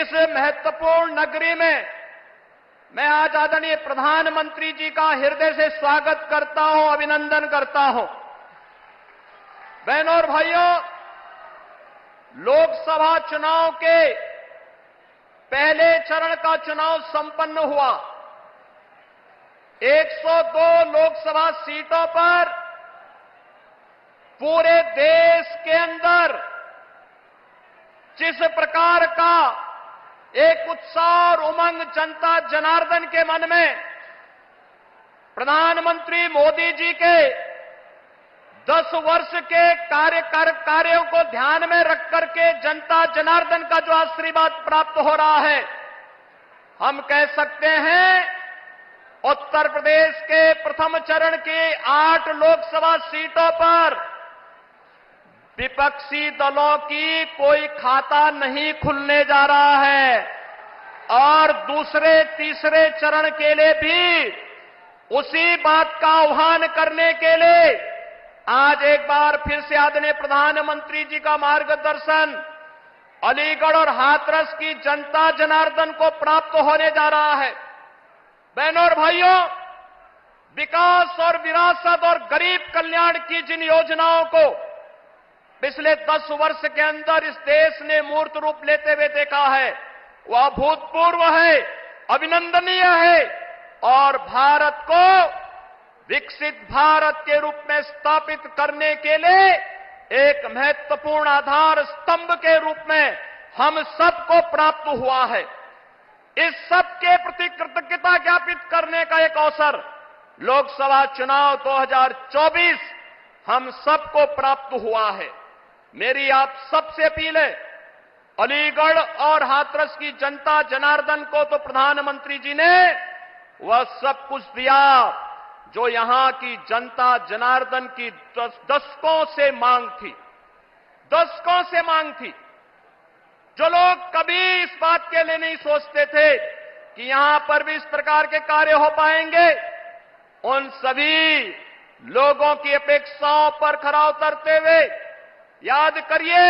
इस महत्वपूर्ण नगरी में मैं आज आदरणीय प्रधानमंत्री जी का हृदय से स्वागत करता हूं, अभिनंदन करता हूं। बहनों और भाइयों, लोकसभा चुनाव के पहले चरण का चुनाव संपन्न हुआ। 102 लोकसभा सीटों पर पूरे देश के अंदर जिस प्रकार का एक उत्साह और उमंग जनता जनार्दन के मन में प्रधानमंत्री मोदी जी के 10 वर्ष के कार्यों को ध्यान में रख करके जनता जनार्दन का जो आशीर्वाद प्राप्त हो रहा है, हम कह सकते हैं उत्तर प्रदेश के प्रथम चरण की 8 लोकसभा सीटों पर विपक्षी दलों की कोई खाता नहीं खुलने जा रहा है और दूसरे तीसरे चरण के लिए भी उसी बात का आह्वान करने के लिए आज एक बार फिर से आदरणीय प्रधानमंत्री जी का मार्गदर्शन अलीगढ़ और हाथरस की जनता जनार्दन को प्राप्त होने जा रहा है। बहनों और भाइयों, विकास और विरासत और गरीब कल्याण की जिन योजनाओं को पिछले 10 वर्ष के अंदर इस देश ने मूर्त रूप लेते हुए देखा है, वह अभूतपूर्व है, अभिनंदनीय है और भारत को विकसित भारत के रूप में स्थापित करने के लिए एक महत्वपूर्ण आधार स्तंभ के रूप में हम सबको प्राप्त हुआ है। इस सब के प्रति कृतज्ञता ज्ञापित करने का एक अवसर लोकसभा चुनाव 2024 हम सबको प्राप्त हुआ है। मेरी आप सबसे अपील है, अलीगढ़ और हाथरस की जनता जनार्दन को तो प्रधानमंत्री जी ने वह सब कुछ दिया जो यहां की जनता जनार्दन की दशकों से मांग थी, दशकों से मांग थी। जो लोग कभी इस बात के लिए नहीं सोचते थे कि यहां पर भी इस प्रकार के कार्य हो पाएंगे, उन सभी लोगों की अपेक्षाओं पर खरा उतरते हुए याद करिए,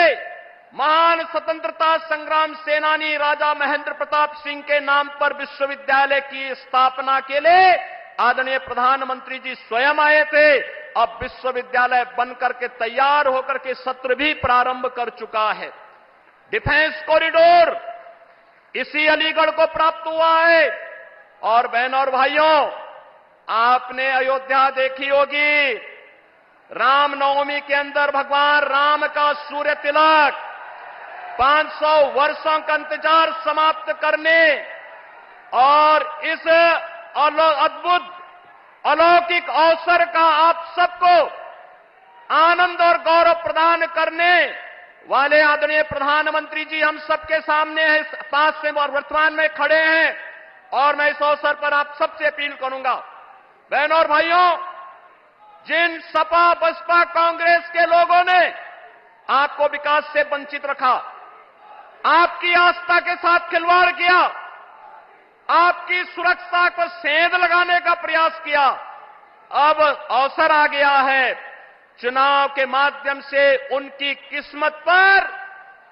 महान स्वतंत्रता संग्राम सेनानी राजा महेंद्र प्रताप सिंह के नाम पर विश्वविद्यालय की स्थापना के लिए आदरणीय प्रधानमंत्री जी स्वयं आए थे। अब विश्वविद्यालय बनकर के तैयार होकर के सत्र भी प्रारंभ कर चुका है। डिफेंस कॉरिडोर इसी अलीगढ़ को प्राप्त हुआ है। और बहनों और भाइयों, आपने अयोध्या देखी होगी, रामनवमी के अंदर भगवान राम का सूर्य तिलक 500 वर्षों का इंतजार समाप्त करने और इस अद्भुत अलौकिक अवसर का आप सबको आनंद और गौरव प्रदान करने वाले आदरणीय प्रधानमंत्री जी हम सबके सामने हैं, पास से और वर्तमान में खड़े हैं। और मैं इस अवसर पर आप सबसे अपील करूंगा, बहनों और भाइयों, जिन सपा बसपा कांग्रेस के लोगों ने आपको विकास से वंचित रखा, आपकी आस्था के साथ खिलवाड़ किया, आपकी सुरक्षा को सेंध लगाने का प्रयास किया, अब अवसर आ गया है चुनाव के माध्यम से उनकी किस्मत पर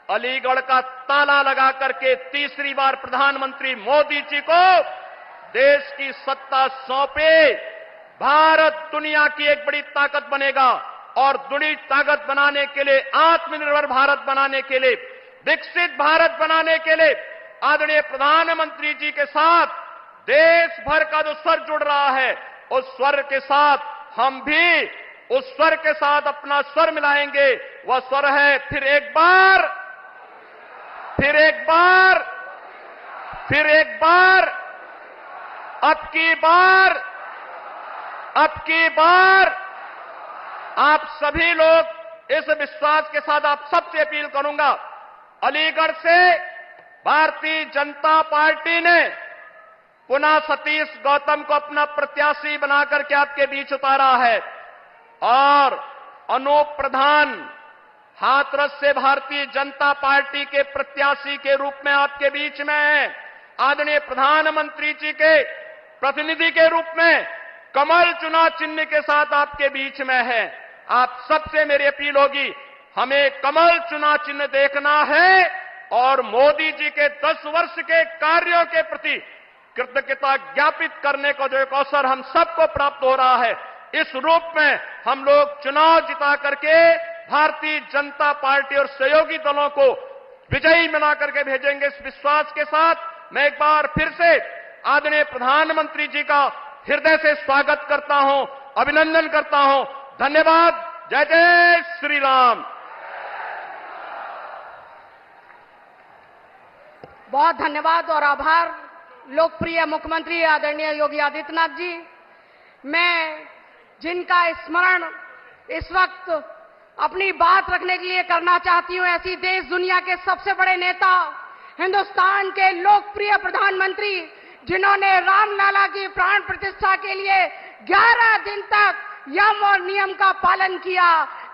अलीगढ़ का ताला लगा करके तीसरी बार प्रधानमंत्री मोदी जी को देश की सत्ता सौंपे। भारत दुनिया की एक बड़ी ताकत बनेगा और दुनिया ताकत बनाने के लिए, आत्मनिर्भर भारत बनाने के लिए, विकसित भारत बनाने के लिए आदरणीय प्रधानमंत्री जी के साथ देश भर का जो स्वर जुड़ रहा है, उस स्वर के साथ हम भी उस स्वर के साथ अपना स्वर मिलाएंगे। वह स्वर है फिर एक बार, फिर एक बार, फिर एक बार, अब की बार, अब की बार। आप सभी लोग इस विश्वास के साथ आप सबसे अपील करूंगा, अलीगढ़ से भारतीय जनता पार्टी ने पुनः सतीश गौतम को अपना प्रत्याशी बनाकर के आपके बीच उतारा है और अनूप प्रधान हाथरस से भारतीय जनता पार्टी के प्रत्याशी के रूप में आपके बीच में है। आदरणीय प्रधानमंत्री जी के प्रतिनिधि के रूप में कमल चुनाव चिन्ह के साथ आपके बीच में है। आप सबसे मेरी अपील होगी, हमें कमल चुनाव चिन्ह देखना है और मोदी जी के 10 वर्ष के कार्यों के प्रति कृतज्ञता ज्ञापित करने का जो एक अवसर हम सबको प्राप्त हो रहा है, इस रूप में हम लोग चुनाव जिता करके भारतीय जनता पार्टी और सहयोगी दलों को विजयी बना करके भेजेंगे। इस विश्वास के साथ मैं एक बार फिर से आदरणीय प्रधानमंत्री जी का हृदय से स्वागत करता हूं, अभिनंदन करता हूं। धन्यवाद। जय जय श्री राम। बहुत धन्यवाद और आभार लोकप्रिय मुख्यमंत्री आदरणीय योगी आदित्यनाथ जी। मैं जिनका स्मरण इस वक्त अपनी बात रखने के लिए करना चाहती हूं, ऐसी देश दुनिया के सबसे बड़े नेता, हिंदुस्तान के लोकप्रिय प्रधानमंत्री, जिन्होंने रामलला की प्राण प्रतिष्ठा के लिए 11 दिन तक यम और नियम का पालन किया,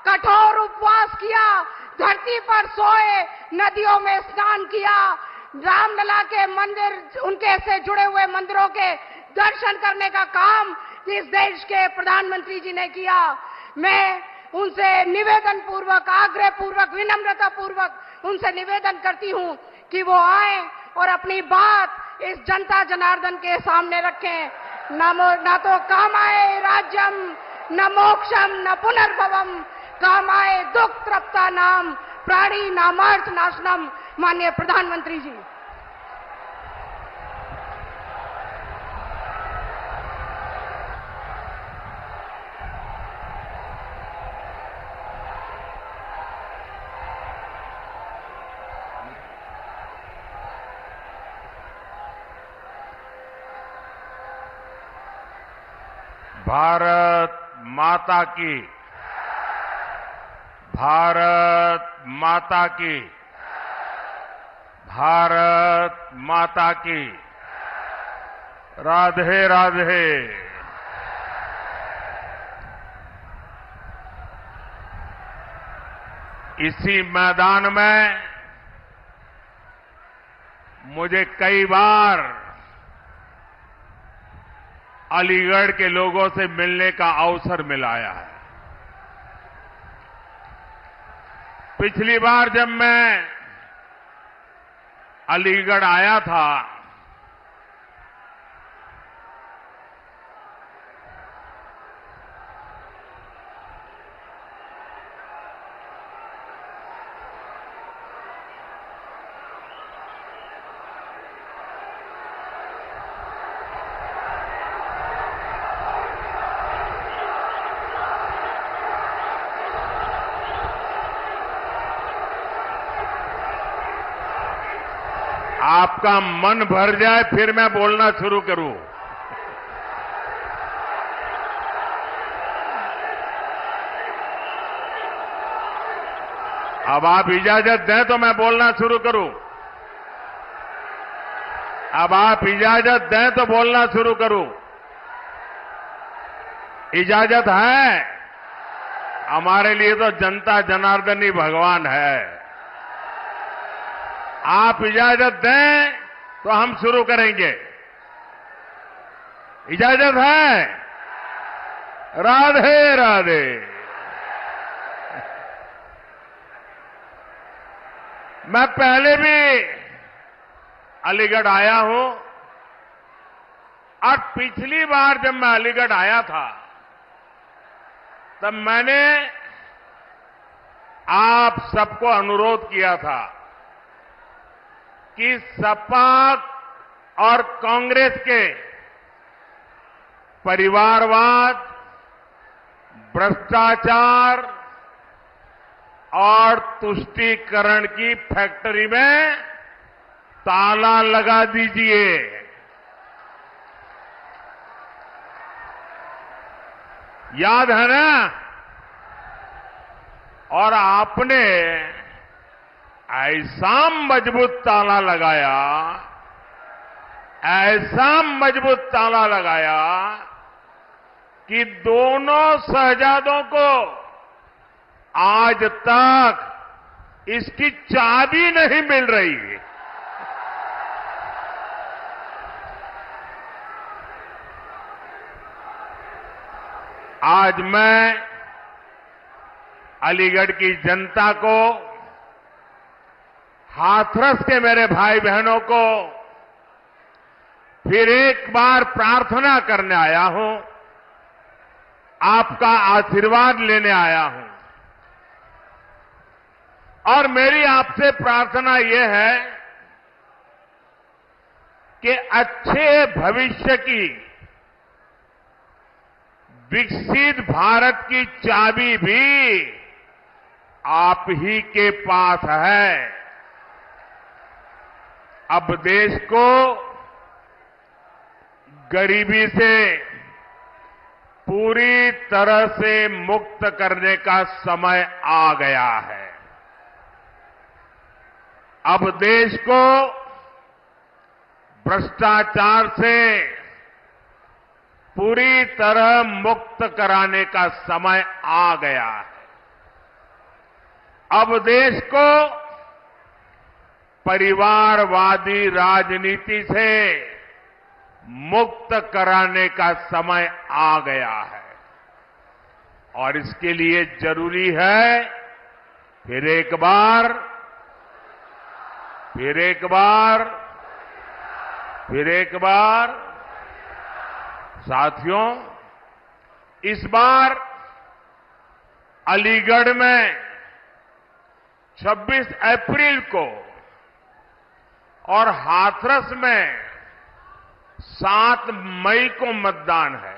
कठोर उपवास किया, धरती पर सोए, नदियों में स्नान किया, रामलला के मंदिर, उनके से जुड़े हुए मंदिरों के दर्शन करने का काम इस देश के प्रधानमंत्री जी ने किया। मैं उनसे निवेदन पूर्वक, आग्रह पूर्वक, विनम्रता पूर्वक उनसे निवेदन करती हूं कि वो आए और अपनी बात इस जनता जनार्दन के सामने रखें। न तो कामाय राज्यम न मोक्षम न पुनर्भवम, कामाय दुख तृप्ता नाम प्राणी नामार्थ नाशनम। माननीय प्रधानमंत्री जी। भारत माता की, भारत माता की, भारत माता की। राधे राधे। इसी मैदान में मुझे कई बार अलीगढ़ के लोगों से मिलने का अवसर मिलाया है। पिछली बार जब मैं अलीगढ़ आया था, आपका मन भर जाए फिर मैं बोलना शुरू करूं। अब आप इजाजत दें तो मैं बोलना शुरू करूं। अब आप इजाजत दें तो बोलना शुरू करूं। इजाजत है? हमारे लिए तो जनता जनार्दन ही भगवान है। आप इजाजत दें तो हम शुरू करेंगे। इजाजत है? राधे राधे। मैं पहले भी अलीगढ़ आया हूं और पिछली बार जब मैं अलीगढ़ आया था तब मैंने आप सबको अनुरोध किया था कि सपा और कांग्रेस के परिवारवाद, भ्रष्टाचार और तुष्टीकरण की फैक्ट्री में ताला लगा दीजिए। याद है ना? और आपने ऐसा मजबूत ताला लगाया, ऐसा मजबूत ताला लगाया कि दोनों शहजादों को आज तक इसकी चाबी नहीं मिल रही। आज मैं अलीगढ़ की जनता को हाथरस के मेरे भाई बहनों को फिर एक बार प्रार्थना करने आया हूं, आपका आशीर्वाद लेने आया हूं। और मेरी आपसे प्रार्थना यह है कि अच्छे भविष्य की, विकसित भारत की चाबी भी आप ही के पास है। अब देश को गरीबी से पूरी तरह से मुक्त करने का समय आ गया है। अब देश को भ्रष्टाचार से पूरी तरह मुक्त कराने का समय आ गया है। अब देश को परिवारवादी राजनीति से मुक्त कराने का समय आ गया है। और इसके लिए जरूरी है फिर एक बार साथियों, इस बार अलीगढ़ में 26 अप्रैल को और हाथरस में 7 मई को मतदान है।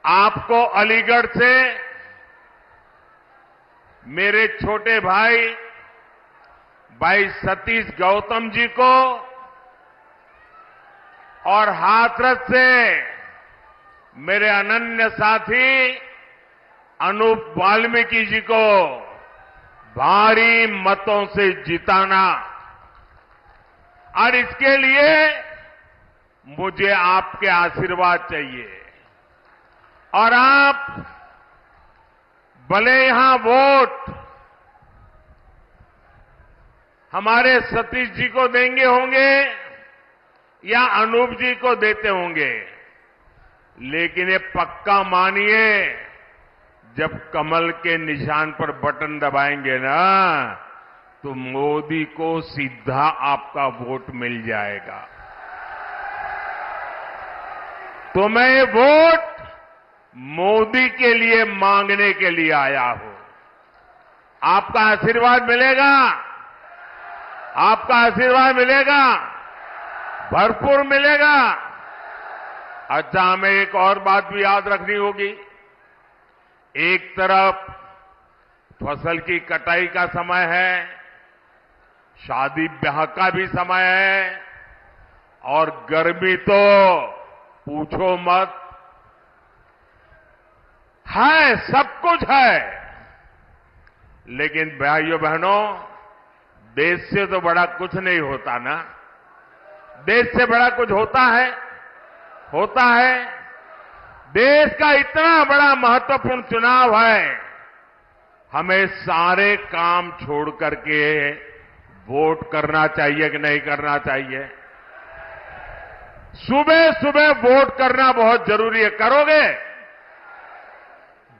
आपको अलीगढ़ से मेरे छोटे भाई सतीश गौतम जी को और हाथरस से मेरे अनन्य साथी अनूप वाल्मीकि जी को भारी मतों से जिताना। और इसके लिए मुझे आपके आशीर्वाद चाहिए। और आप भले यहां वोट हमारे सतीश जी को देंगे होंगे या अनूप जी को देते होंगे, लेकिन ये पक्का मानिए, जब कमल के निशान पर बटन दबाएंगे ना, तो मोदी को सीधा आपका वोट मिल जाएगा। तो मैं ये वोट मोदी के लिए मांगने के लिए आया हूं। आपका आशीर्वाद मिलेगा, आपका आशीर्वाद मिलेगा, भरपूर मिलेगा। अच्छा, हमें एक और बात भी याद रखनी होगी। एक तरफ फसल की कटाई का समय है, शादी ब्याह का भी समय है, और गर्मी तो पूछो मत, है, सब कुछ है। लेकिन भाइयों बहनों, देश से तो बड़ा कुछ नहीं होता ना। देश से बड़ा कुछ होता है। देश का इतना बड़ा महत्वपूर्ण चुनाव है, हमें सारे काम छोड़ करके वोट करना चाहिए कि नहीं करना चाहिए? सुबह सुबह वोट करना बहुत जरूरी है। करोगे?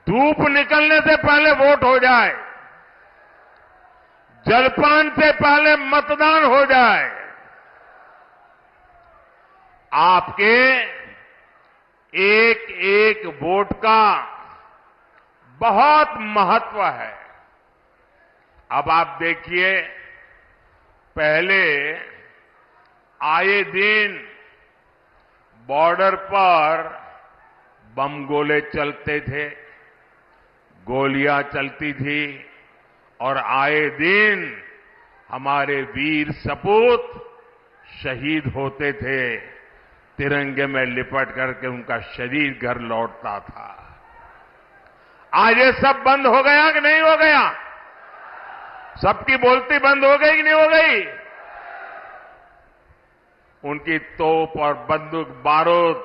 धूप निकलने से पहले वोट हो जाए, जलपान से पहले मतदान हो जाए। आपके एक एक वोट का बहुत महत्व है। अब आप देखिए, पहले आए दिन बॉर्डर पर बम गोले चलते थे, गोलियां चलती थी, और आए दिन हमारे वीर सपूत शहीद होते थे। तिरंगे में लिपट करके उनका शरीर घर लौटता था। आज ये सब बंद हो गया कि नहीं हो गया? सबकी बोलती बंद हो गई कि नहीं हो गई? उनकी तोप और बंदूक बारूद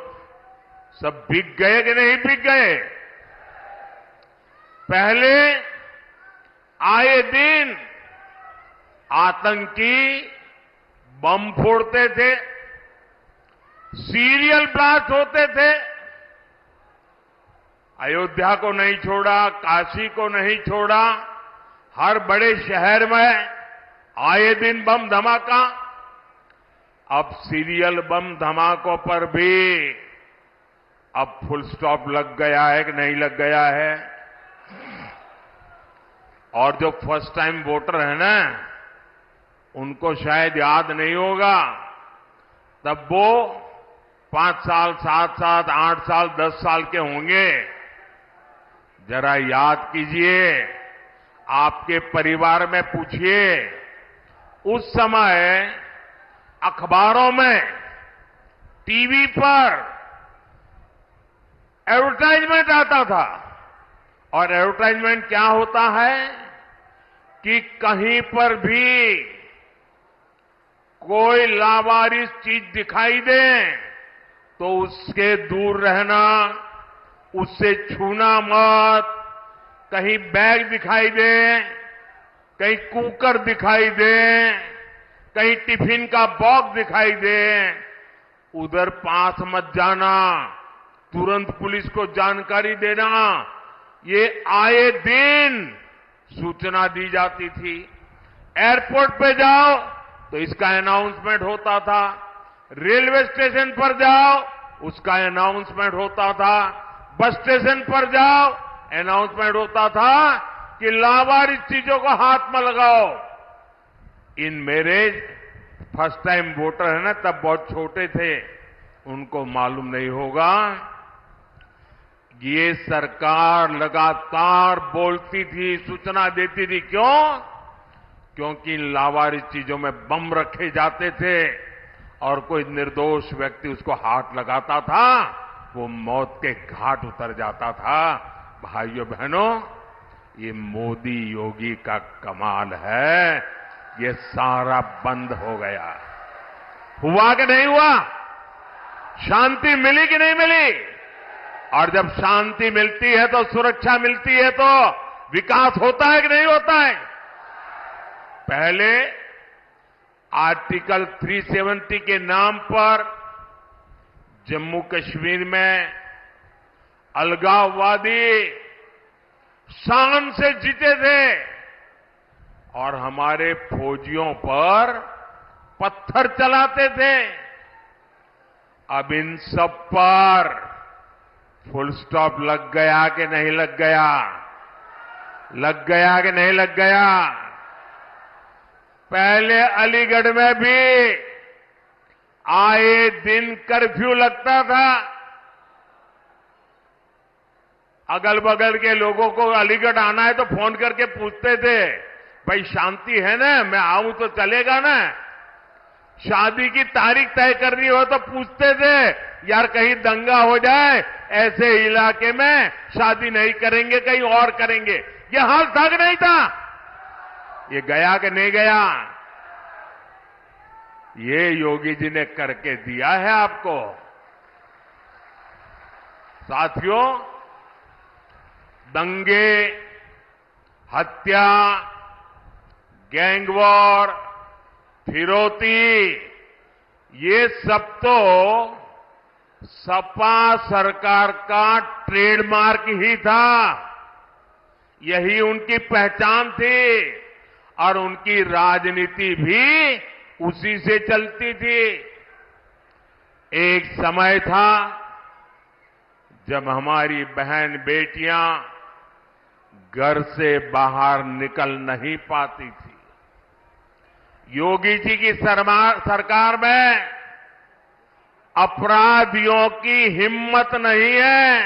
सब बिक गए कि नहीं बिक गए? पहले आए दिन आतंकी बम फोड़ते थे, सीरियल ब्लास्ट होते थे। अयोध्या को नहीं छोड़ा, काशी को नहीं छोड़ा, हर बड़े शहर में आए दिन बम धमाका। अब सीरियल बम धमाकों पर भी अब फुल स्टॉप लग गया है कि नहीं लग गया है। और जो फर्स्ट टाइम वोटर है ना, उनको शायद याद नहीं होगा, तब वो 5 साल, 7 साल, 8 साल, 10 साल के होंगे। जरा याद कीजिए, आपके परिवार में पूछिए, उस समय अखबारों में, टीवी पर एडवर्टाइजमेंट आता था। और एडवर्टाइजमेंट क्या होता है कि कहीं पर भी कोई लावारिस चीज दिखाई दे तो उसके दूर रहना, उससे छूना मत। कहीं बैग दिखाई दे, कहीं कुकर दिखाई दे, कहीं टिफिन का बॉक्स दिखाई दे, उधर पास मत जाना, तुरंत पुलिस को जानकारी देना। ये आए दिन सूचना दी जाती थी। एयरपोर्ट पे जाओ तो इसका अनाउंसमेंट होता था, रेलवे स्टेशन पर जाओ उसका अनाउंसमेंट होता था, बस स्टेशन पर जाओ अनाउंसमेंट होता था कि लावारिस चीजों को हाथ में लगाओ। इन मेरे फर्स्ट टाइम वोटर है ना, तब बहुत छोटे थे, उनको मालूम नहीं होगा। ये सरकार लगातार बोलती थी, सूचना देती थी। क्यों? क्योंकि इन लावारिस चीजों में बम रखे जाते थे और कोई निर्दोष व्यक्ति उसको हाथ लगाता था, वो मौत के घाट उतर जाता था। भाइयों बहनों, ये मोदी योगी का कमाल है, ये सारा बंद हो गया। हुआ कि नहीं हुआ? शांति मिली कि नहीं मिली? और जब शांति मिलती है तो सुरक्षा मिलती है तो विकास होता है कि नहीं होता है? पहले आर्टिकल 370 के नाम पर जम्मू कश्मीर में अलगाववादी शान से जीते थे और हमारे फौजियों पर पत्थर चलाते थे। अब इन सब पर फुल स्टॉप लग गया कि नहीं लग गया? लग गया कि नहीं लग गया? पहले अलीगढ़ में भी आए दिन कर्फ्यू लगता था। अगल बगल के लोगों को अलीगढ़ आना है तो फोन करके पूछते थे, भाई शांति है ना, मैं आऊं तो चलेगा ना? शादी की तारीख तय करनी हो तो पूछते थे, यार कहीं दंगा हो जाए, ऐसे इलाके में शादी नहीं करेंगे, कहीं और करेंगे। ये हाल था कि नहीं था? ये गया कि नहीं गया? ये योगी जी ने करके दिया है आपको। साथियों, दंगे, हत्या, गैंगवॉर, फिरौती, ये सब तो सपा सरकार का ट्रेडमार्क ही था। यही उनकी पहचान थी और उनकी राजनीति भी उसी से चलती थी। एक समय था जब हमारी बहन बेटियां घर से बाहर निकल नहीं पाती थी। योगी जी की सरकार में अपराधियों की हिम्मत नहीं है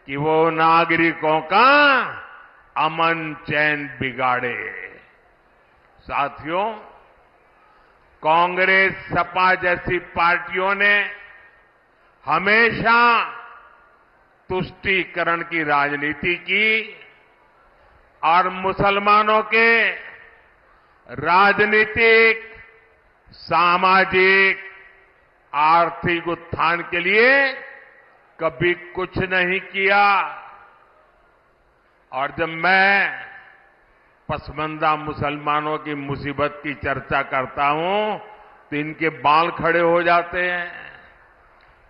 कि वो नागरिकों का अमन चैन बिगाड़े। साथियों, कांग्रेस, सपा जैसी पार्टियों ने हमेशा तुष्टीकरण की राजनीति की और मुसलमानों के राजनीतिक, सामाजिक, आर्थिक उत्थान के लिए कभी कुछ नहीं किया। और जब मैं पसमानदा मुसलमानों की मुसीबत की चर्चा करता हूं तो इनके बाल खड़े हो जाते हैं,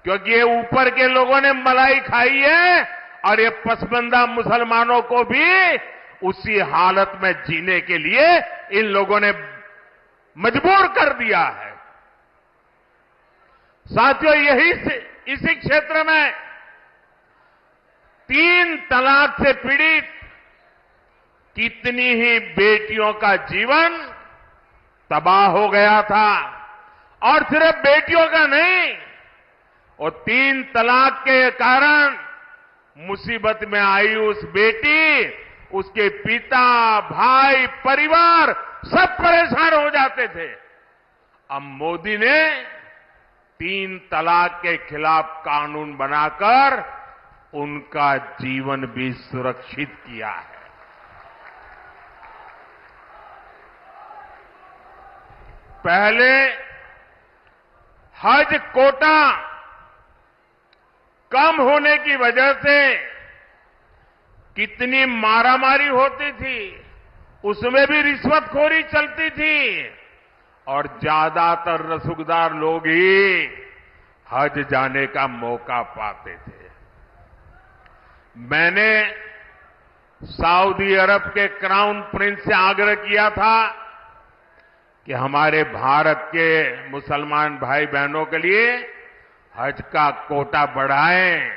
क्योंकि ये ऊपर के लोगों ने मलाई खाई है और ये पसमानदा मुसलमानों को भी उसी हालत में जीने के लिए इन लोगों ने मजबूर कर दिया है। साथियों, इसी क्षेत्र में 3 तलाक से पीड़ित कितनी ही बेटियों का जीवन तबाह हो गया था। और सिर्फ बेटियों का नहीं, और 3 तलाक के कारण मुसीबत में आई उस बेटी, उसके पिता, भाई, परिवार सब परेशान हो जाते थे। अब मोदी ने 3 तलाक के खिलाफ कानून बनाकर उनका जीवन भी सुरक्षित किया है। पहले हज कोटा कम होने की वजह से कितनी मारामारी होती थी, उसमें भी रिश्वतखोरी चलती थी और ज्यादातर रसूखदार लोग ही हज जाने का मौका पाते थे। मैंने सऊदी अरब के क्राउन प्रिंस से आग्रह किया था कि हमारे भारत के मुसलमान भाई बहनों के लिए हज का कोटा बढ़ाएं।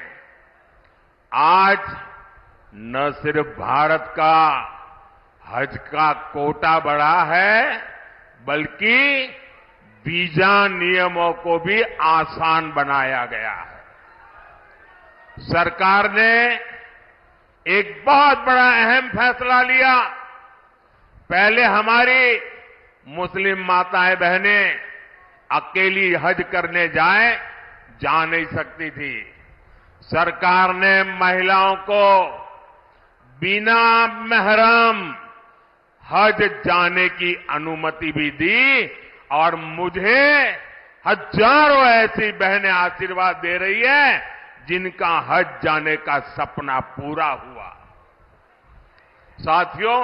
आज न सिर्फ भारत का हज का कोटा बढ़ा है, बल्कि वीजा नियमों को भी आसान बनाया गया है। सरकार ने एक बहुत बड़ा अहम फैसला लिया। पहले हमारी मुस्लिम माताएं बहनें अकेली हज करने जा नहीं सकती थी। सरकार ने महिलाओं को बिना महरम हज जाने की अनुमति भी दी और मुझे हजारों ऐसी बहनें आशीर्वाद दे रही है जिनका हज जाने का सपना पूरा हुआ। साथियों,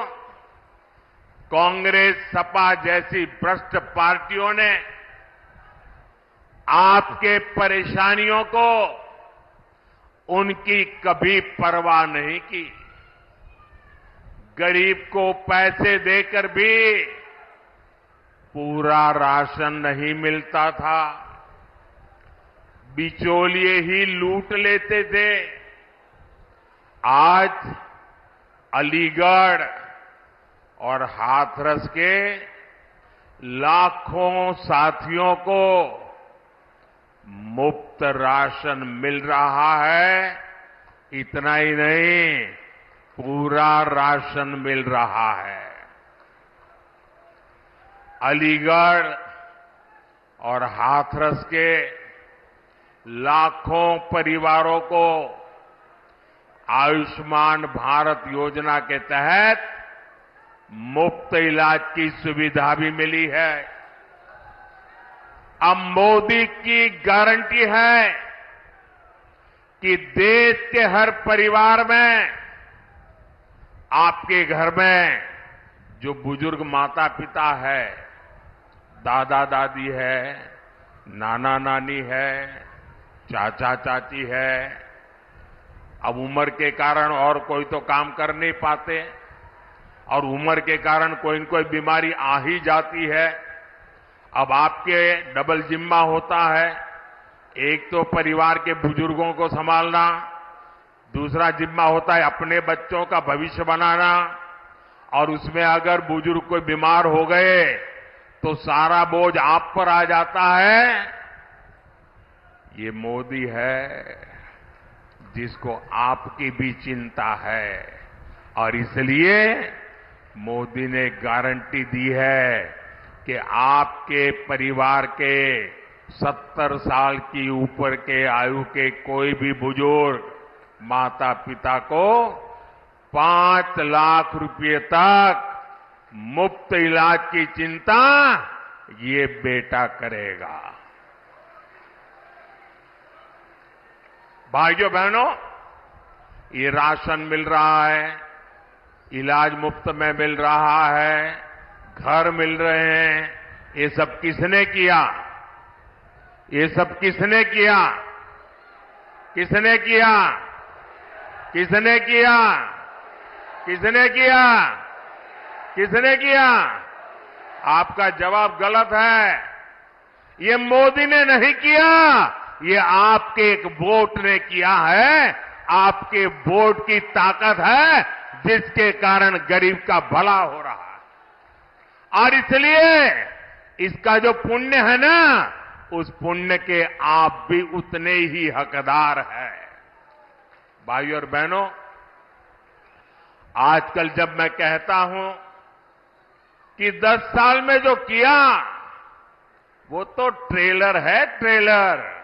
कांग्रेस, सपा जैसी भ्रष्ट पार्टियों ने आपके परेशानियों को उनकी कभी परवाह नहीं की। गरीब को पैसे देकर भी पूरा राशन नहीं मिलता था, बिचौलिए ही लूट लेते थे। आज अलीगढ़ और हाथरस के लाखों साथियों को मुफ्त राशन मिल रहा है। इतना ही नहीं, पूरा राशन मिल रहा है। अलीगढ़ और हाथरस के लाखों परिवारों को आयुष्मान भारत योजना के तहत मुफ्त इलाज की सुविधा भी मिली है। अब मोदी की गारंटी है कि देश के हर परिवार में, आपके घर में जो बुजुर्ग माता पिता है, दादा दादी है, नाना नानी है, चाचा चाची है, अब उम्र के कारण और कोई तो काम कर नहीं पाते और उम्र के कारण कोई न कोई बीमारी आ ही जाती है। अब आपके डबल जिम्मा होता है, एक तो परिवार के बुजुर्गों को संभालना, दूसरा जिम्मा होता है अपने बच्चों का भविष्य बनाना, और उसमें अगर बुजुर्ग कोई बीमार हो गए तो सारा बोझ आप पर आ जाता है। ये मोदी है जिसको आपकी भी चिंता है और इसलिए मोदी ने गारंटी दी है कि आपके परिवार के 70 साल की ऊपर के आयु के कोई भी बुजुर्ग माता पिता को 5 लाख रुपए तक मुफ्त इलाज की चिंता ये बेटा करेगा। भाइयों बहनों, ये राशन मिल रहा है, इलाज मुफ्त में मिल रहा है, घर मिल रहे हैं, ये सब किसने किया? ये सब किसने किया? किसने किया? किसने किया? किसने किया? किसने किया? आपका जवाब गलत है। ये मोदी ने नहीं किया, ये आपके एक वोट ने किया है। आपके वोट की ताकत है जिसके कारण गरीब का भला हो रहा है। और इसलिए इसका जो पुण्य है ना, उस पुण्य के आप भी उतने ही हकदार हैं। भाइयों और बहनों, आजकल जब मैं कहता हूं कि 10 साल में जो किया वो तो ट्रेलर है, ट्रेलर।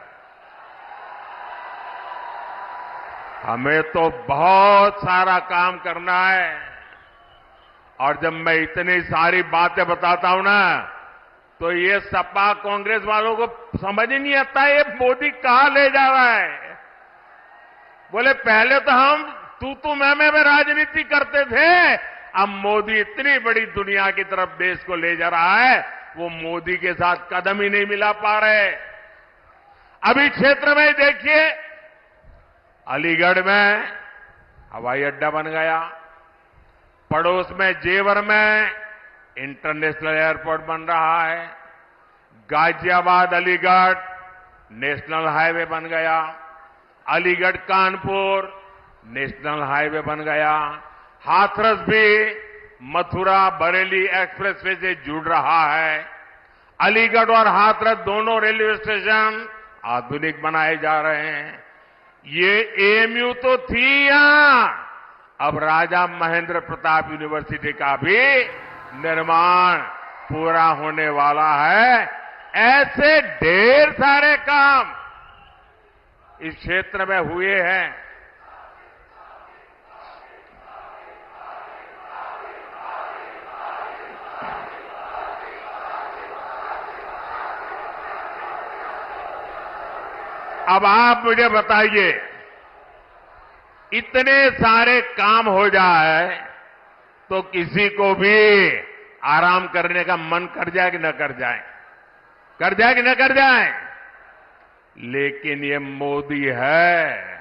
हमें तो बहुत सारा काम करना है। और जब मैं इतनी सारी बातें बताता हूं ना, तो ये सपा कांग्रेस वालों को समझ ही नहीं आता ये मोदी कहां ले जा रहा है। बोले पहले तो हम तू मैं राजनीति करते थे, अब मोदी इतनी बड़ी दुनिया की तरफ देश को ले जा रहा है, वो मोदी के साथ कदम ही नहीं मिला पा रहे। अभी क्षेत्र में देखिए, अलीगढ़ में हवाई अड्डा बन गया, पड़ोस में जेवर में इंटरनेशनल एयरपोर्ट बन रहा है, गाजियाबाद अलीगढ़ नेशनल हाईवे बन गया, अलीगढ़ कानपुर नेशनल हाईवे बन गया, हाथरस भी मथुरा बरेली एक्सप्रेसवे से जुड़ रहा है। अलीगढ़ और हाथरस दोनों रेलवे स्टेशन आधुनिक बनाए जा रहे हैं। ये एएमयू तो थी यहां, अब राजा महेंद्र प्रताप यूनिवर्सिटी का भी निर्माण पूरा होने वाला है। ऐसे ढेर सारे काम इस क्षेत्र में हुए हैं। अब आप मुझे बताइए, इतने सारे काम हो जाए तो किसी को भी आराम करने का मन कर जाए कि न कर जाए? कर जाए कि न कर जाए? लेकिन ये मोदी है,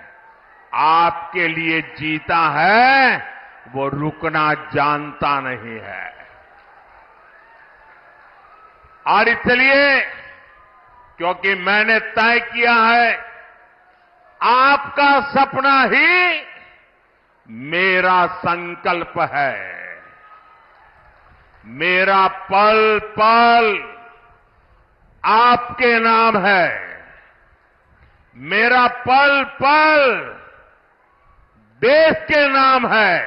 आपके लिए जीता है, वो रुकना जानता नहीं है। और इसलिए क्योंकि मैंने तय किया है, आपका सपना ही मेरा संकल्प है। मेरा पल पल आपके नाम है। मेरा पल पल देश के नाम है।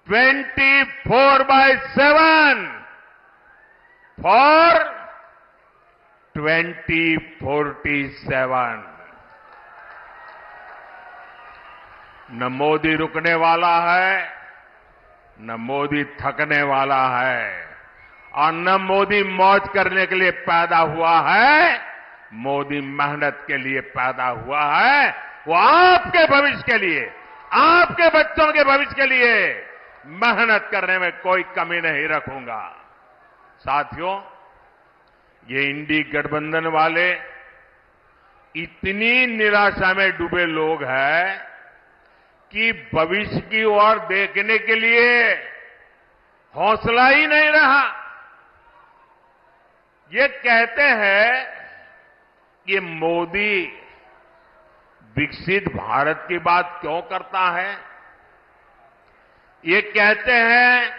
24/7 फॉर 2047। न मोदी रुकने वाला है, न मोदी थकने वाला है, और न मोदी मौज करने के लिए पैदा हुआ है। मोदी मेहनत के लिए पैदा हुआ है। वो आपके भविष्य के लिए, आपके बच्चों के भविष्य के लिए मेहनत करने में कोई कमी नहीं रखूंगा। साथियों, ये इंडी गठबंधन वाले इतनी निराशा में डूबे लोग हैं कि भविष्य की ओर देखने के लिए हौसला ही नहीं रहा। ये कहते हैं कि मोदी विकसित भारत की बात क्यों करता है? ये कहते हैं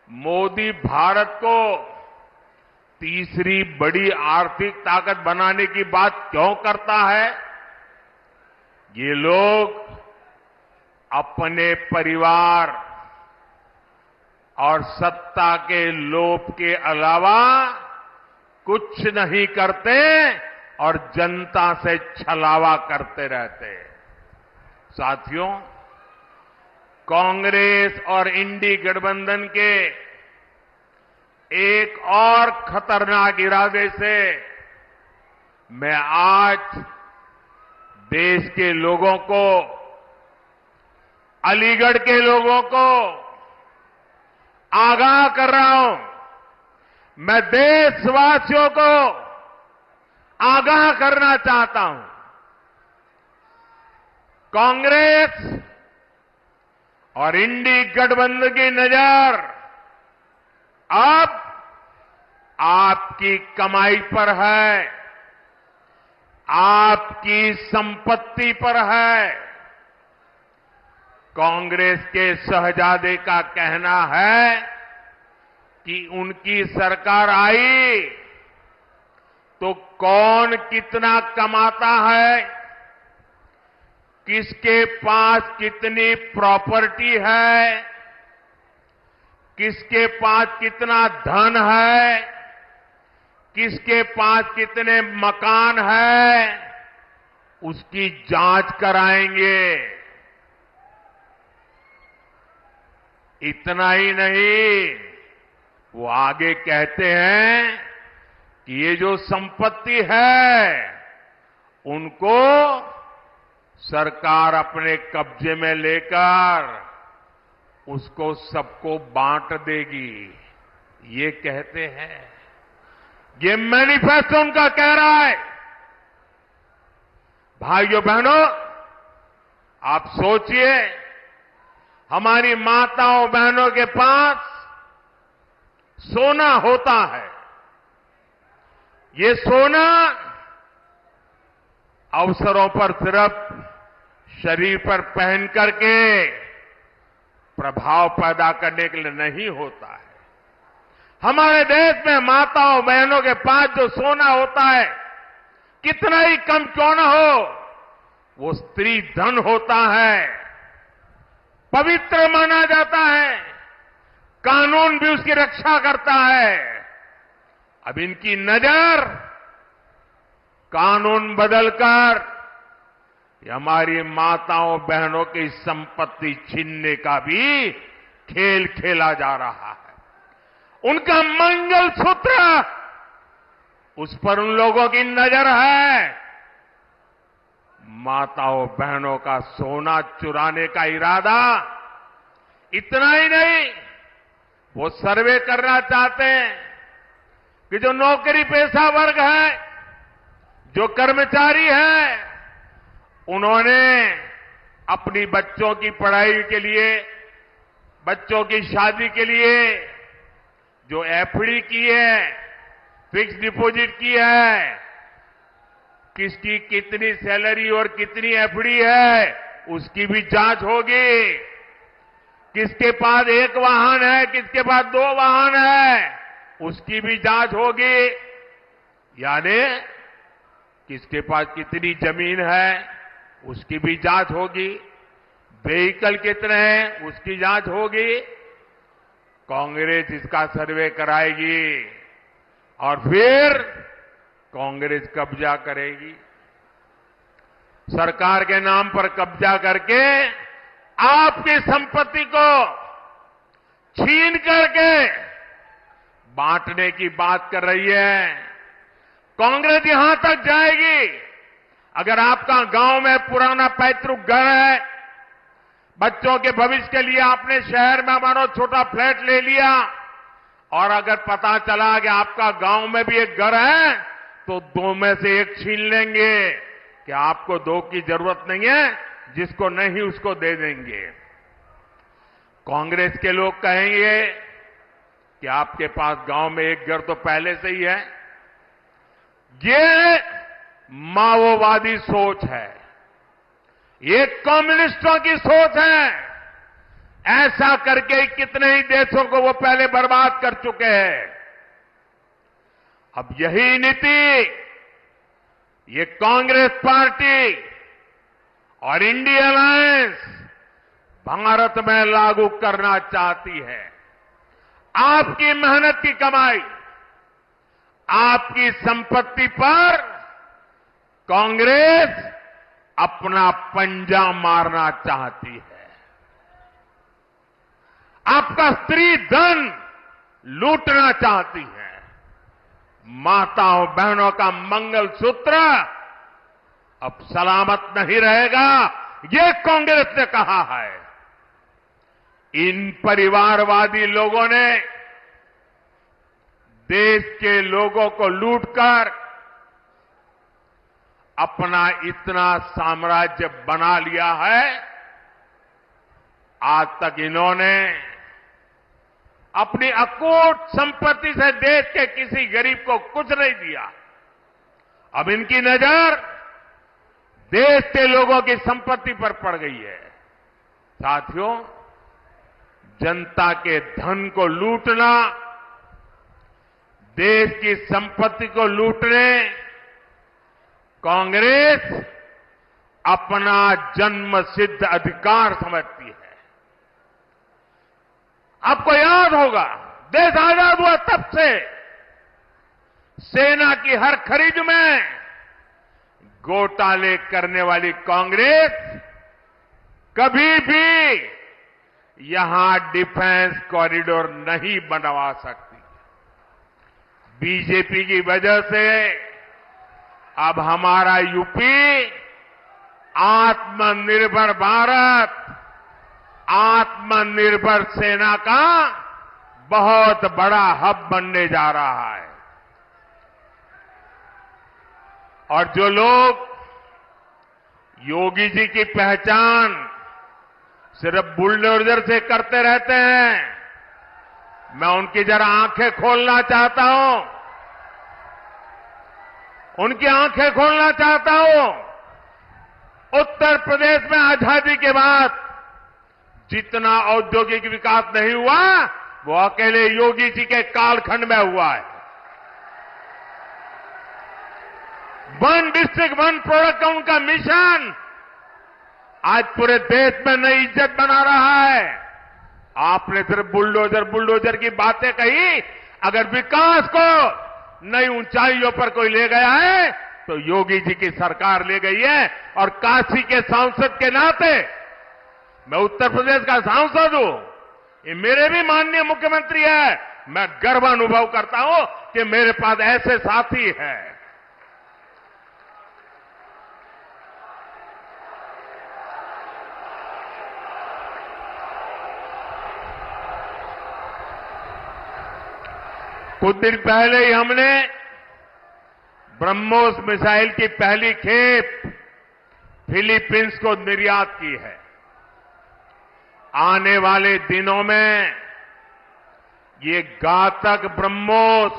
मोदी भारत को तीसरी बड़ी आर्थिक ताकत बनाने की बात क्यों करता है? ये लोग अपने परिवार और सत्ता के लोभ के अलावा कुछ नहीं करते और जनता से छलावा करते रहते। साथियों, कांग्रेस और इंडी गठबंधन के एक और खतरनाक इरादे से मैं आज देश के लोगों को, अलीगढ़ के लोगों को आगाह कर रहा हूं। मैं देशवासियों को आगाह करना चाहता हूं। कांग्रेस और इंडी गठबंधन की नजर अब आपकी कमाई पर है, आपकी संपत्ति पर है। कांग्रेस के शहजादे का कहना है कि उनकी सरकार आई तो कौन कितना कमाता है, किसके पास कितनी प्रॉपर्टी है, किसके पास कितना धन है, किसके पास कितने मकान है, उसकी जांच कराएंगे। इतना ही नहीं, वो आगे कहते हैं कि ये जो संपत्ति है उनको सरकार अपने कब्जे में लेकर उसको सबको बांट देगी, ये कहते हैं। ये मैनिफेस्टो उनका कह रहा है। भाइयों बहनों, आप सोचिए, हमारी माताओं बहनों के पास सोना होता है। ये सोना अवसरों पर सिर्फ शरीर पर पहन करके प्रभाव पैदा करने के लिए नहीं होता है। हमारे देश में माताओं बहनों के पास जो सोना होता है, कितना ही कम क्यों न हो, वो स्त्री धन होता है, पवित्र माना जाता है, कानून भी उसकी रक्षा करता है। अब इनकी नजर कानून बदलकर हमारी माताओं बहनों की संपत्ति छीनने का भी खेल खेला जा रहा है। उनका मंगलसूत्र, उस पर उन लोगों की नजर है। माताओं बहनों का सोना चुराने का इरादा। इतना ही नहीं, वो सर्वे करना चाहते हैं कि जो नौकरी पेशा वर्ग है, जो कर्मचारी है, उन्होंने अपनी बच्चों की पढ़ाई के लिए, बच्चों की शादी के लिए जो एफडी की है, फिक्स डिपॉजिट की है, किसकी कितनी सैलरी और कितनी एफडी है, उसकी भी जांच होगी। किसके पास एक वाहन है, किसके पास 2 वाहन है, उसकी भी जांच होगी। यानी किसके पास कितनी जमीन है, उसकी भी जांच होगी। व्हीकल कितने हैं, उसकी जांच होगी। कांग्रेस इसका सर्वे कराएगी और फिर कांग्रेस कब्जा करेगी। सरकार के नाम पर कब्जा करके आपकी संपत्ति को छीन करके बांटने की बात कर रही है। कांग्रेस यहां तक जाएगी, अगर आपका गांव में पुराना पैतृक घर है, बच्चों के भविष्य के लिए आपने शहर में मानो छोटा फ्लैट ले लिया, और अगर पता चला कि आपका गांव में भी एक घर है, तो 2 में से 1 छीन लेंगे कि आपको 2 की जरूरत नहीं है, जिसको नहीं उसको दे देंगे। कांग्रेस के लोग कहेंगे कि आपके पास गांव में एक घर तो पहले से ही है। ये माओवादी सोच है, ये कम्युनिस्टों की सोच है। ऐसा करके कितने ही देशों को वो पहले बर्बाद कर चुके हैं। अब यही नीति ये कांग्रेस पार्टी और इंडिया अलायंस भारत में लागू करना चाहती है। आपकी मेहनत की कमाई, आपकी संपत्ति पर कांग्रेस अपना पंजा मारना चाहती है। आपका स्त्री धन लूटना चाहती है। माताओं बहनों का मंगलसूत्र अब सलामत नहीं रहेगा, ये कांग्रेस ने कहा है। इन परिवारवादी लोगों ने देश के लोगों को लूटकर अपना इतना साम्राज्य बना लिया है आज तक इन्होंने अपनी अकूट संपत्ति से देश के किसी गरीब को कुछ नहीं दिया। अब इनकी नजर देश के लोगों की संपत्ति पर पड़ गई है। साथियों, जनता के धन को लूटना, देश की संपत्ति को लूटने कांग्रेस अपना जन्मसिद्ध अधिकार समझती है। आपको याद होगा, देश आजाद हुआ तब से सेना की हर खरीद में घोटाले करने वाली कांग्रेस कभी भी यहां डिफेंस कॉरिडोर नहीं बनवा सकती। बीजेपी की वजह से अब हमारा यूपी आत्मनिर्भर भारत, आत्मनिर्भर सेना का बहुत बड़ा हब बनने जा रहा है। और जो लोग योगी जी की पहचान सिर्फ बुलडोजर से करते रहते हैं, मैं उनकी जरा आंखें खोलना चाहता हूं, उनकी आंखें खोलना चाहता हूं। उत्तर प्रदेश में आजादी के बाद जितना औद्योगिक विकास नहीं हुआ, वो अकेले योगी जी के कालखंड में हुआ है। वन डिस्ट्रिक्ट वन प्रोडक्ट का उनका मिशन आज पूरे देश में नई इज्जत बना रहा है। आपने सिर्फ बुलडोजर बुलडोजर की बातें कही, अगर विकास को नई ऊंचाइयों पर कोई ले गया है तो योगी जी की सरकार ले गई है। और काशी के सांसद के नाते, मैं उत्तर प्रदेश का सांसद हूं, ये मेरे भी माननीय मुख्यमंत्री है, मैं गर्व अनुभव करता हूं कि मेरे पास ऐसे साथी हैं। कुछ दिन पहले ही हमने ब्रह्मोस मिसाइल की पहली खेप फिलीपींस को निर्यात की है। आने वाले दिनों में ये घातक ब्रह्मोस,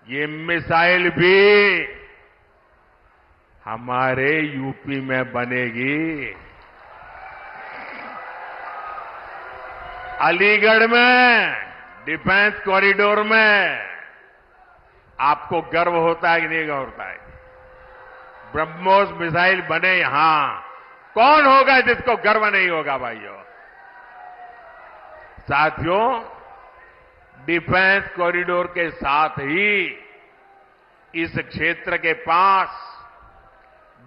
ये मिसाइल भी हमारे यूपी में बनेगी। अलीगढ़ में डिफेंस कॉरिडोर में आपको गर्व होता है कि नहीं होता है? ब्रह्मोस मिसाइल बने यहां, कौन होगा जिसको गर्व नहीं होगा भाइयों? साथियों, डिफेंस कॉरिडोर के साथ ही इस क्षेत्र के पास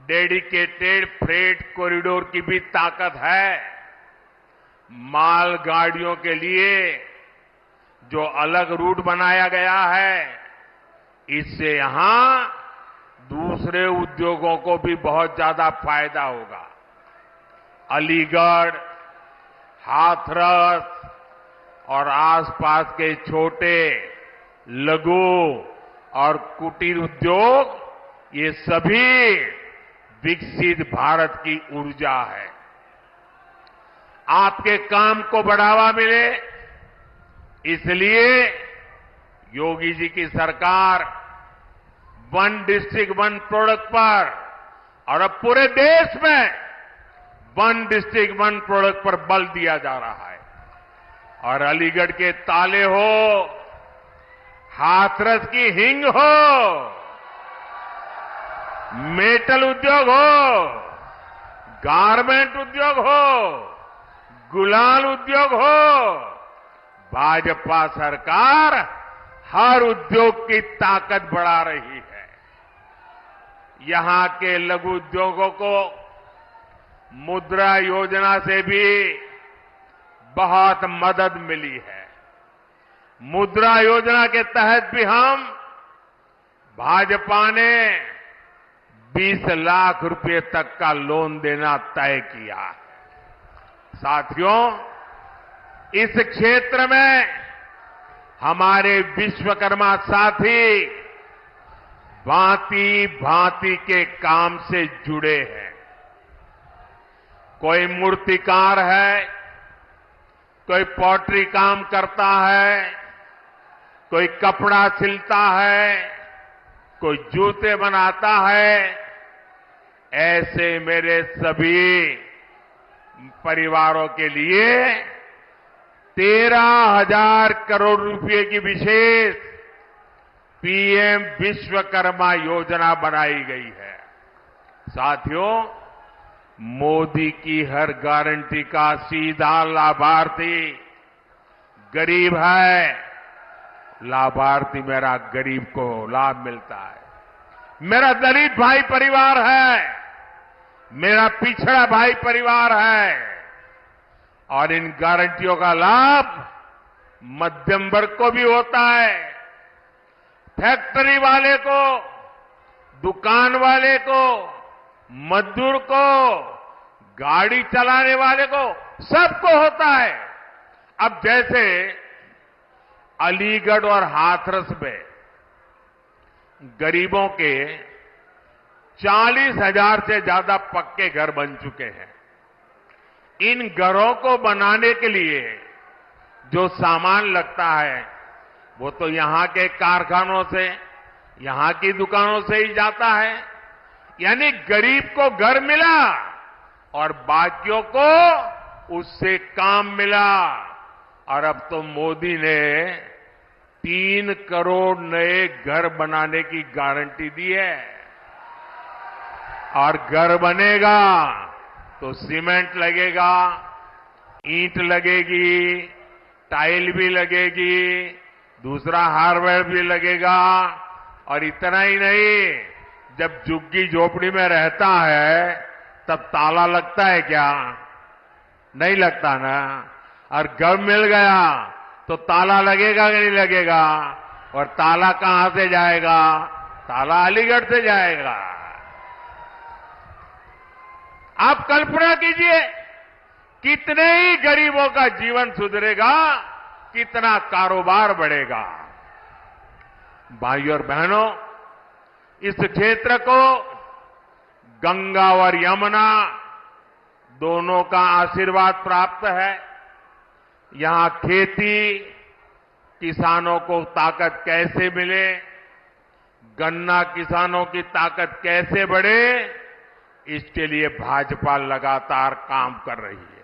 डेडिकेटेड फ्रेट कॉरिडोर की भी ताकत है। मालगाड़ियों के लिए जो अलग रूट बनाया गया है, इससे यहां दूसरे उद्योगों को भी बहुत ज्यादा फायदा होगा। अलीगढ़, हाथरस और आसपास के छोटे, लघु और कुटीर उद्योग, ये सभी विकसित भारत की ऊर्जा है। आपके काम को बढ़ावा मिले, इसलिए योगी जी की सरकार वन डिस्ट्रिक्ट वन प्रोडक्ट पर और अब पूरे देश में वन डिस्ट्रिक्ट वन प्रोडक्ट पर बल दिया जा रहा है। और अलीगढ़ के ताले हो, हाथरस की हिंग हो, मेटल उद्योग हो, गारमेंट उद्योग हो, गुलाल उद्योग हो, भाजपा सरकार हर उद्योग की ताकत बढ़ा रही है। यहां के लघु उद्योगों को मुद्रा योजना से भी बहुत मदद मिली है। मुद्रा योजना के तहत भी हम भाजपा ने 20 लाख रुपए तक का लोन देना तय किया। साथियों, इस क्षेत्र में हमारे विश्वकर्मा साथी भांति भांति के काम से जुड़े हैं। कोई मूर्तिकार है, कोई पॉटरी काम करता है, कोई कपड़ा सिलता है, कोई जूते बनाता है। ऐसे मेरे सभी परिवारों के लिए 13,000 करोड़ रुपए की विशेष पीएम विश्वकर्मा योजना बनाई गई है। साथियों, मोदी की हर गारंटी का सीधा लाभार्थी गरीब है। लाभार्थी मेरा गरीब को लाभ मिलता है। मेरा दलित भाई परिवार है, मेरा पिछड़ा भाई परिवार है, और इन गारंटियों का लाभ मध्यम वर्ग को भी होता है। फैक्ट्री वाले को, दुकान वाले को, मजदूर को, गाड़ी चलाने वाले को, सबको होता है। अब जैसे अलीगढ़ और हाथरस में गरीबों के 40,000 से ज्यादा पक्के घर बन चुके हैं। इन घरों को बनाने के लिए जो सामान लगता है वो तो यहां के कारखानों से, यहां की दुकानों से ही जाता है। यानी गरीब को घर मिला और बाकियों को उससे काम मिला। और अब तो मोदी ने 3 करोड़ नए घर बनाने की गारंटी दी है। और घर बनेगा तो सीमेंट लगेगा, ईंट लगेगी, टाइल भी लगेगी, दूसरा हार्डवेयर भी लगेगा। और इतना ही नहीं, जब झुग्गी झोपड़ी में रहता है तब ताला लगता है क्या? नहीं लगता ना। और घर मिल गया तो ताला लगेगा कि नहीं लगेगा? और ताला कहां से जाएगा? ताला अलीगढ़ से जाएगा। आप कल्पना कीजिए, कितने ही गरीबों का जीवन सुधरेगा, कितना कारोबार बढ़ेगा। भाइयों और बहनों, इस क्षेत्र को गंगा और यमुना दोनों का आशीर्वाद प्राप्त है। यहां खेती, किसानों को ताकत कैसे मिले, गन्ना किसानों की ताकत कैसे बढ़े, इसके लिए भाजपा लगातार काम कर रही है।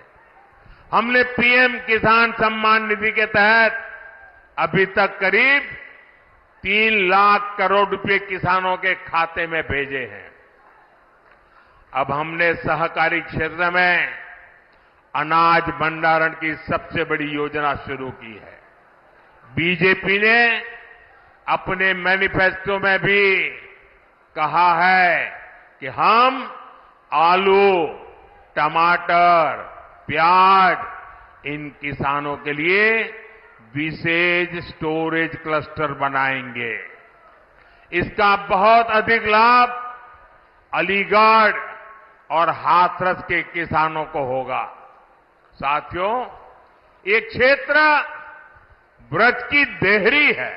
हमने पीएम किसान सम्मान निधि के तहत अभी तक करीब 3 लाख करोड़ रुपए किसानों के खाते में भेजे हैं। अब हमने सहकारी क्षेत्र में अनाज भंडारण की सबसे बड़ी योजना शुरू की है। बीजेपी ने अपने मैनिफेस्टो में भी कहा है कि हम आलू, टमाटर, प्याज इन किसानों के लिए विशेष स्टोरेज क्लस्टर बनाएंगे। इसका बहुत अधिक लाभ अलीगढ़ और हाथरस के किसानों को होगा। साथियों, ये क्षेत्र ब्रज की देहरी है,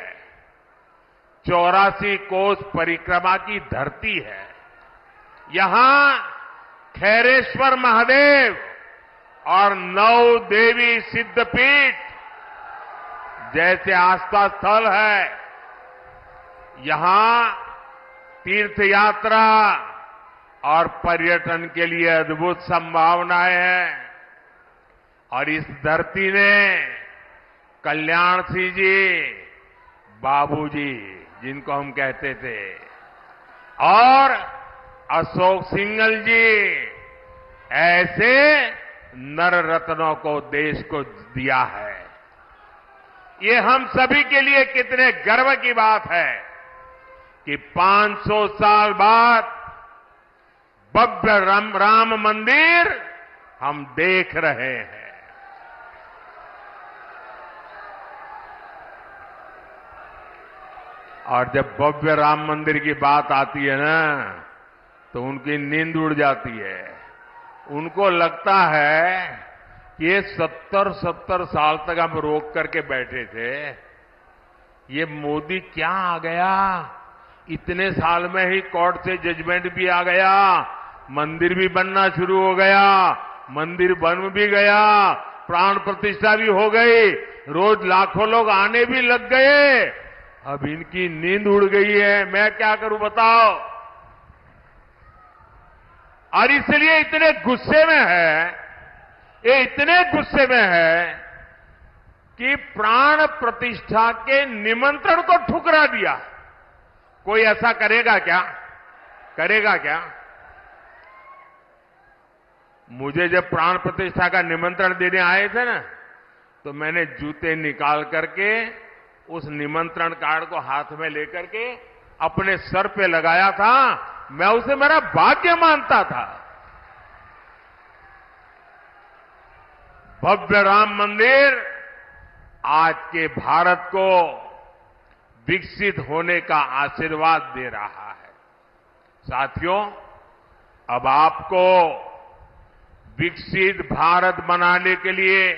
84 कोस परिक्रमा की धरती है। यहां खैरेश्वर महादेव और 9 देवी सिद्धपीठ जैसे आस्था स्थल है। यहां तीर्थ यात्रा और पर्यटन के लिए अद्भुत संभावनाएं हैं। और इस धरती ने कल्याण सिंह जी, बाबूजी जिनको हम कहते थे, और अशोक सिंघल जी ऐसे नर रत्नों को देश को दिया है। ये हम सभी के लिए कितने गर्व की बात है कि 500 साल बाद भव्य राम मंदिर हम देख रहे हैं। और जब भव्य राम मंदिर की बात आती है ना, तो उनकी नींद उड़ जाती है। उनको लगता है कि ये 70 साल तक हम रोक करके बैठे थे, ये मोदी क्या आ गया, इतने साल में ही कोर्ट से जजमेंट भी आ गया, मंदिर भी बनना शुरू हो गया, मंदिर बन भी गया, प्राण प्रतिष्ठा भी हो गई, रोज लाखों लोग आने भी लग गए। अब इनकी नींद उड़ गई है, मैं क्या करूं बताओ। और इसलिए इतने गुस्से में है, ये इतने गुस्से में है कि प्राण प्रतिष्ठा के निमंत्रण को ठुकरा दिया। कोई ऐसा करेगा क्या? करेगा क्या? मुझे जब प्राण प्रतिष्ठा का निमंत्रण देने आए थे ना, तो मैंने जूते निकाल करके उस निमंत्रण कार्ड को हाथ में लेकर के अपने सर पे लगाया था। मैं उसे मेरा भाग्य मानता था। भव्य राम मंदिर आज के भारत को विकसित होने का आशीर्वाद दे रहा है। साथियों, अब आपको विकसित भारत बनाने के लिए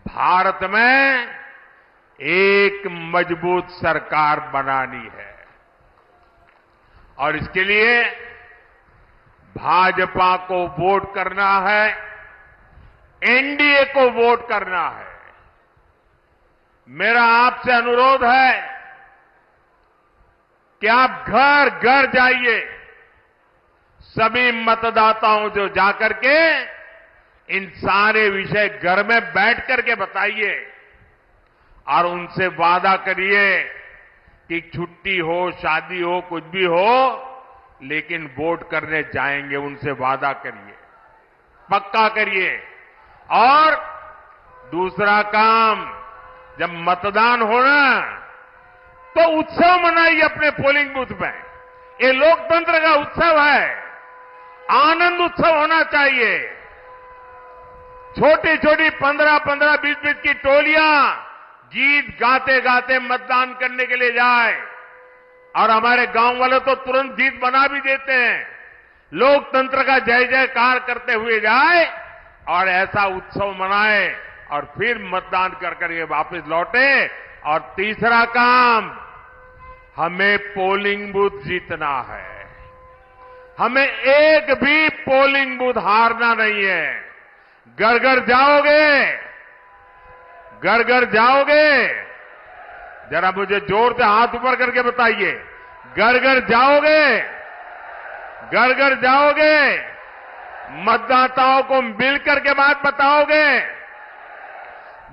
भारत में एक मजबूत सरकार बनानी है और इसके लिए भाजपा को वोट करना है, एनडीए को वोट करना है। मेरा आपसे अनुरोध है कि आप घर घर जाइए, सभी मतदाताओं जो जाकर के इन सारे विषय घर में बैठ करके बताइए और उनसे वादा करिए कि छुट्टी हो, शादी हो, कुछ भी हो, लेकिन वोट करने जाएंगे। उनसे वादा करिए, पक्का करिए। और दूसरा काम, जब मतदान होना तो उत्सव मनाइए अपने पोलिंग बूथ में। ये लोकतंत्र का उत्सव है, आनंद उत्सव होना चाहिए। छोटी छोटी 15-15, 20-20 की टोलियां गीत गाते गाते मतदान करने के लिए जाए और हमारे गांव वाले तो तुरंत गीत बना भी देते हैं। लोकतंत्र का जय जयकार करते हुए जाए और ऐसा उत्सव मनाए और फिर मतदान कर करके वापस लौटे। और तीसरा काम, हमें पोलिंग बूथ जीतना है। हमें एक भी पोलिंग बूथ हारना नहीं है। घर घर जाओगे, घर घर जाओगे, जरा मुझे जोर से हाथ ऊपर करके बताइए। घर घर जाओगे, घर घर जाओगे, मतदाताओं को मिल करके बात बताओगे।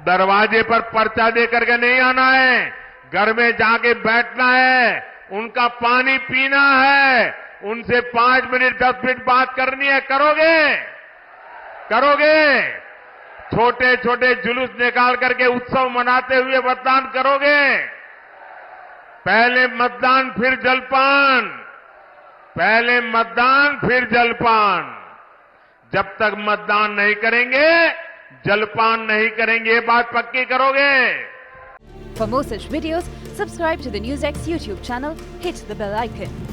दरवाजे पर पर्चा दे करके नहीं आना है, घर में जाके बैठना है, उनका पानी पीना है, उनसे 5 मिनट 10 मिनट बात करनी है। करोगे? करोगे? छोटे छोटे जुलूस निकाल करके उत्सव मनाते हुए मतदान करोगे? पहले मतदान फिर जलपान, पहले मतदान फिर जलपान। जब तक मतदान नहीं करेंगे, जलपान नहीं करेंगे, ये बात पक्की करोगे? For more such videos, subscribe to the NewsX YouTube channel, hit the bell icon.